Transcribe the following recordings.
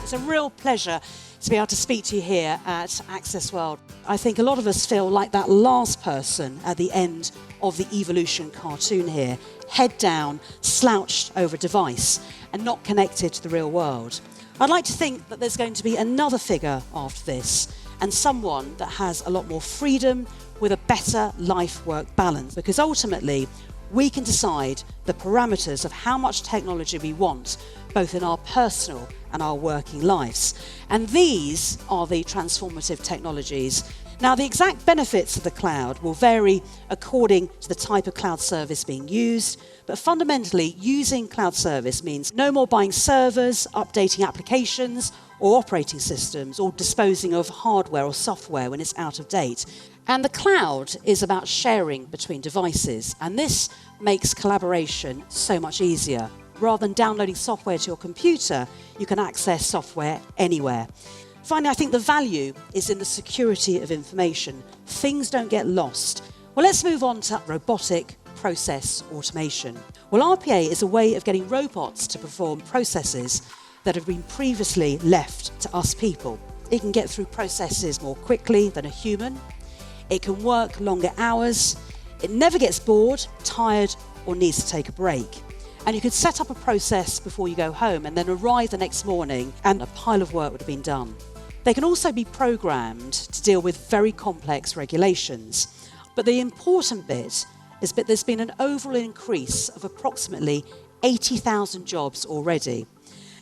It's a real pleasure to be able to speak to you here at Access World. I think a lot of us feel like that last person at the end of the Evolution cartoon here, head down, slouched over a device and not connected to the real world. I'd like to think that there's going to be another figure after this, and someone that has a lot more freedom with a better life-work balance, because ultimately we can decide the parameters of how much technology we want, both in our personal and our working lives. And these are the transformative technologies. Now, the exact benefits of the cloud will vary according to the type of cloud service being used, but fundamentally, using cloud service means no more buying servers, updating applications or operating systems, or disposing of hardware or software when it's out of date. And the cloud is about sharing between devices, and this makes collaboration so much easier. Rather than downloading software to your computer, you can access software anywhere. Finally, I think the value is in the security of information. Things don't get lost. Well, let's move on to robotic process automation. Well, RPA is a way of getting robots to perform processes that have been previously left to us people. It can get through processes more quickly than a human. It can work longer hours. It never gets bored, tired, or needs to take a break. And you could set up a process before you go home and then arrive the next morning and a pile of work would have been done. They can also be programmed to deal with very complex regulations. But the important bit is that there's been an overall increase of approximately 80,000 jobs already.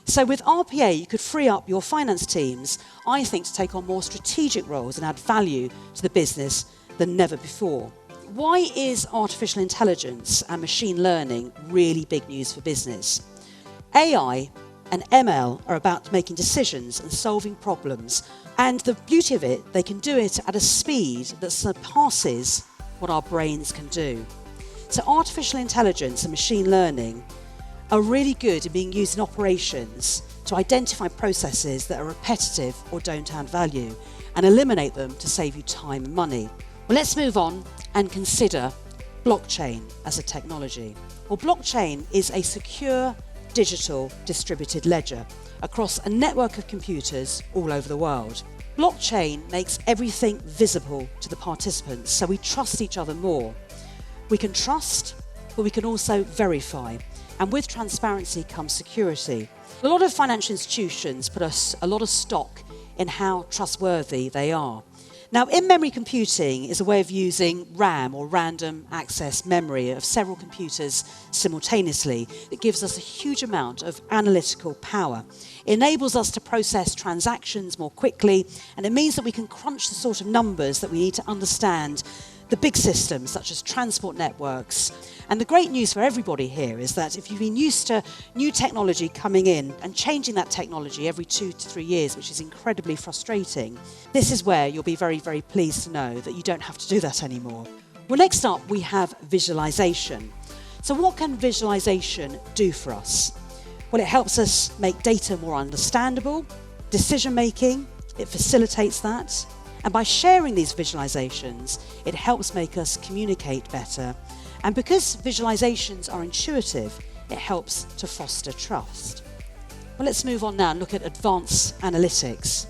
So with RPA, you could free up your finance teams, I think, to take on more strategic roles and add value to the business than never before. Why is artificial intelligence and machine learning really big news for business? AI and ML are about making decisions and solving problems. And the beauty of it, they can do it at a speed that surpasses what our brains can do. So artificial intelligence and machine learning are really good at being used in operations to identify processes that are repetitive or don't add value and eliminate them to save you time and money. Well, let's move on and consider blockchain as a technology. Well, blockchain is a secure digital distributed ledger across a network of computers all over the world. Blockchain makes everything visible to the participants, so we trust each other more. We can trust, but we can also verify. And with transparency comes security. A lot of financial institutions put a lot of stock in how trustworthy they are. Now, in-memory computing is a way of using RAM, or random access memory, of several computers simultaneously. It gives us a huge amount of analytical power. It enables us to process transactions more quickly, and it means that we can crunch the sort of numbers that we need to understand the big systems such as transport networks. And the great news for everybody here is that if you've been used to new technology coming in and changing that technology every 2 to 3 years, which is incredibly frustrating, this is where you'll be very, very pleased to know that you don't have to do that anymore. Well, next up we have visualization. So what can visualization do for us? Well, it helps us make data more understandable, decision making, it facilitates that. And by sharing these visualizations, it helps make us communicate better. And because visualizations are intuitive, it helps to foster trust. Well, let's move on now and look at advanced analytics.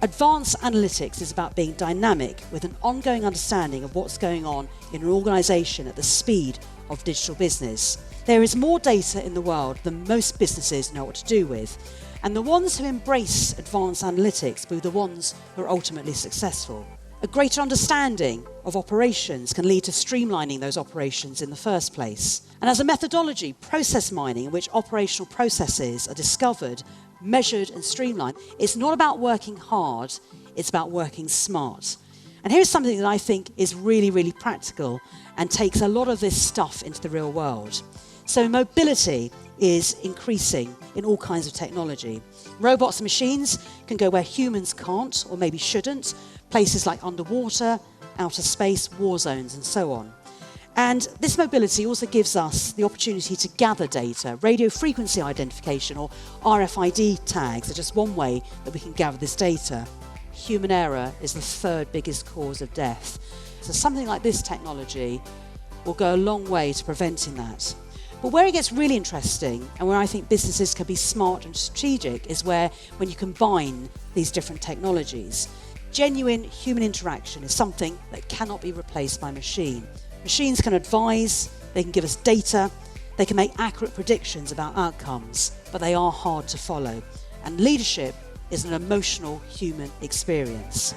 Advanced analytics is about being dynamic with an ongoing understanding of what's going on in an organization at the speed of digital business. There is more data in the world than most businesses know what to do with. And the ones who embrace advanced analytics will be the ones who are ultimately successful. A greater understanding of operations can lead to streamlining those operations in the first place. And as a methodology, process mining, in which operational processes are discovered, measured and streamlined, it's not about working hard, it's about working smart. And here's something that I think is really, really practical and takes a lot of this stuff into the real world. So mobility is increasing in all kinds of technology. Robots and machines can go where humans can't or maybe shouldn't, places like underwater, outer space, war zones and so on. And this mobility also gives us the opportunity to gather data. Radio frequency identification, or RFID tags, are just one way that we can gather this data. Human error is the third biggest cause of death. So something like this technology will go a long way to preventing that. But where it gets really interesting, and where I think businesses can be smart and strategic, is when you combine these different technologies. Genuine human interaction is something that cannot be replaced by machine. Machines can advise, they can give us data, they can make accurate predictions about outcomes, but they are hard to follow. And leadership is an emotional human experience.